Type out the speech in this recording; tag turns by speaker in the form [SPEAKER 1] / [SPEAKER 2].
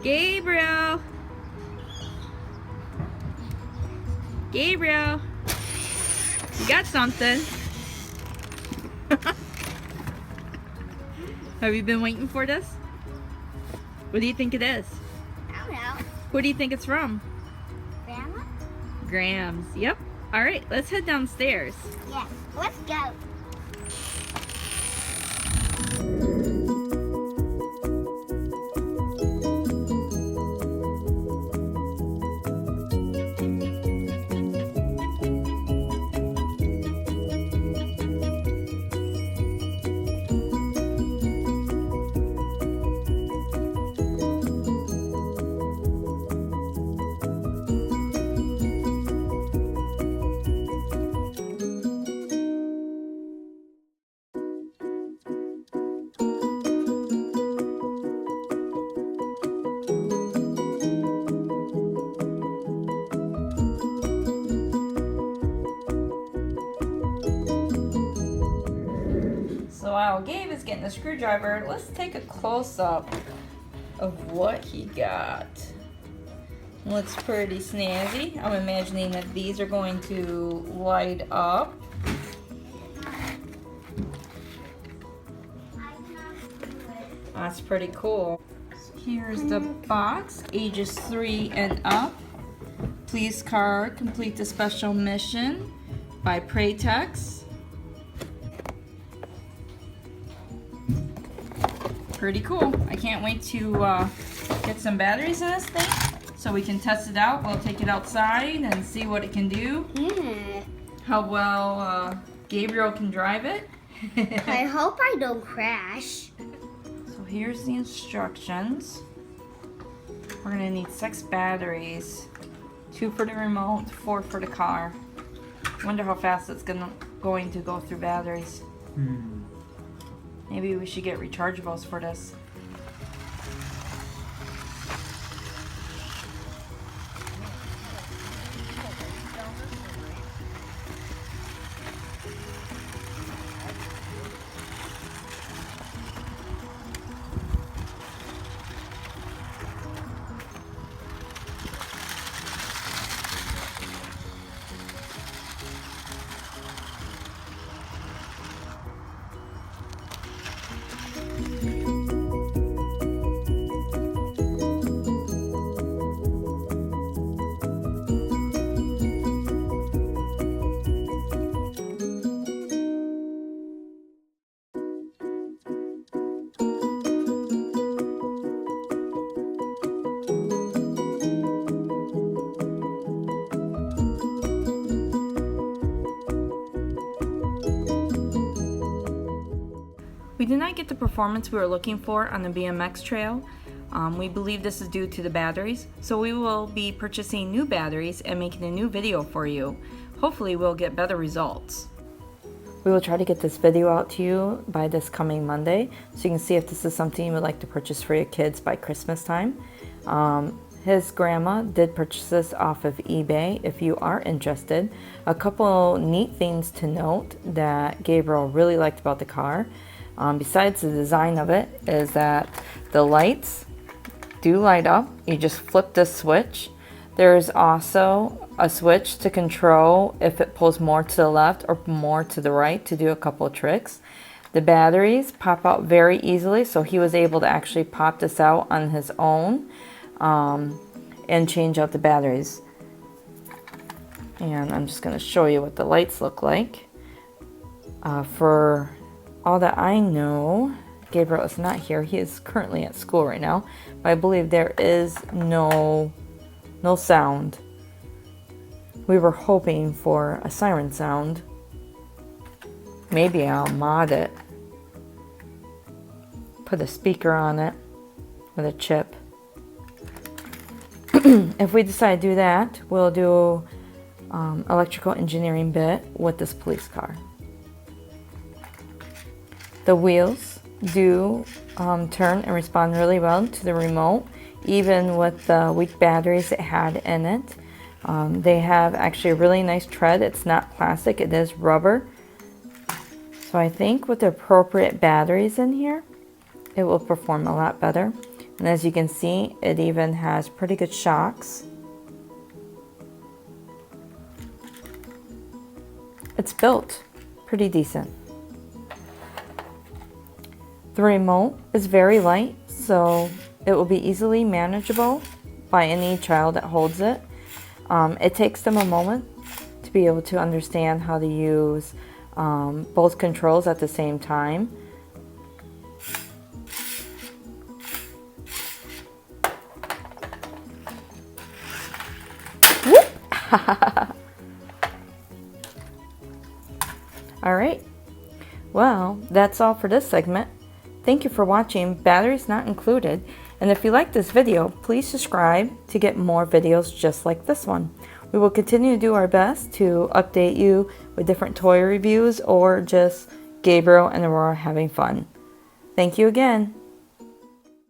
[SPEAKER 1] Gabriel! Gabriel! You got something. Have you been waiting for this? What do you think it is?
[SPEAKER 2] I don't know.
[SPEAKER 1] Who do you think it's from?
[SPEAKER 2] Grandma?
[SPEAKER 1] Grams. Yep. Alright, let's head downstairs.
[SPEAKER 2] Yeah, let's go.
[SPEAKER 1] So while Gabe is getting the screwdriver, let's take a close-up of what he got. Looks pretty snazzy. I'm imagining that these are going to light up. That's pretty cool. Here's the box, ages 3 and up. Please card, complete the special mission by Praytex. Pretty cool. I can't wait to get some batteries in this thing so we can test it out. We'll take it outside and see what it can do.
[SPEAKER 2] Yeah.
[SPEAKER 1] How well Gabriel can drive it.
[SPEAKER 2] I hope I don't crash.
[SPEAKER 1] So here's the instructions. We're gonna need 6 batteries. 2 for the remote, 4 for the car. Wonder how fast it's going to go through batteries. Maybe we should get rechargeables for this. We did not get the performance we were looking for on the BMX trail. We believe this is due to the batteries, so we will be purchasing new batteries and making a new video for you. Hopefully we'll get better results. We will try to get this video out to you by this coming Monday, so you can see if this is something you would like to purchase for your kids by Christmas time. His grandma did purchase this off of eBay if you are interested. A couple neat things to note that Gabriel really liked about the car, besides the design of it, is that the lights do light up. You just flip this switch. There's also a switch to control if it pulls more to the left or more to the right to do a couple of tricks. The batteries pop out very easily, so he was able to actually pop this out on his own and change out the batteries. And I'm just going to show you what the lights look like. For all that I know, Gabriel is not here. He is currently at school right now, but I believe there is no sound. We were hoping for a siren sound. Maybe I'll mod it. Put a speaker on it with a chip. If we decide to do that, we'll do electrical engineering bit with this police car. The wheels do turn and respond really well to the remote, even with the weak batteries it had in it. They have actually a really nice tread. It's not plastic, it is rubber. So I think with the appropriate batteries in here, it will perform a lot better. And as you can see, it even has pretty good shocks. It's built pretty decent. The remote is very light, so it will be easily manageable by any child that holds it. It takes them a moment to be able to understand how to use both controls at the same time. Whoop! All right, well, that's all for this segment. Thank you for watching Batteries Not Included, and if you like this video, please subscribe to get more videos just like this one. We will continue to do our best to update you with different toy reviews or just Gabriel and Aurora having fun. Thank you again.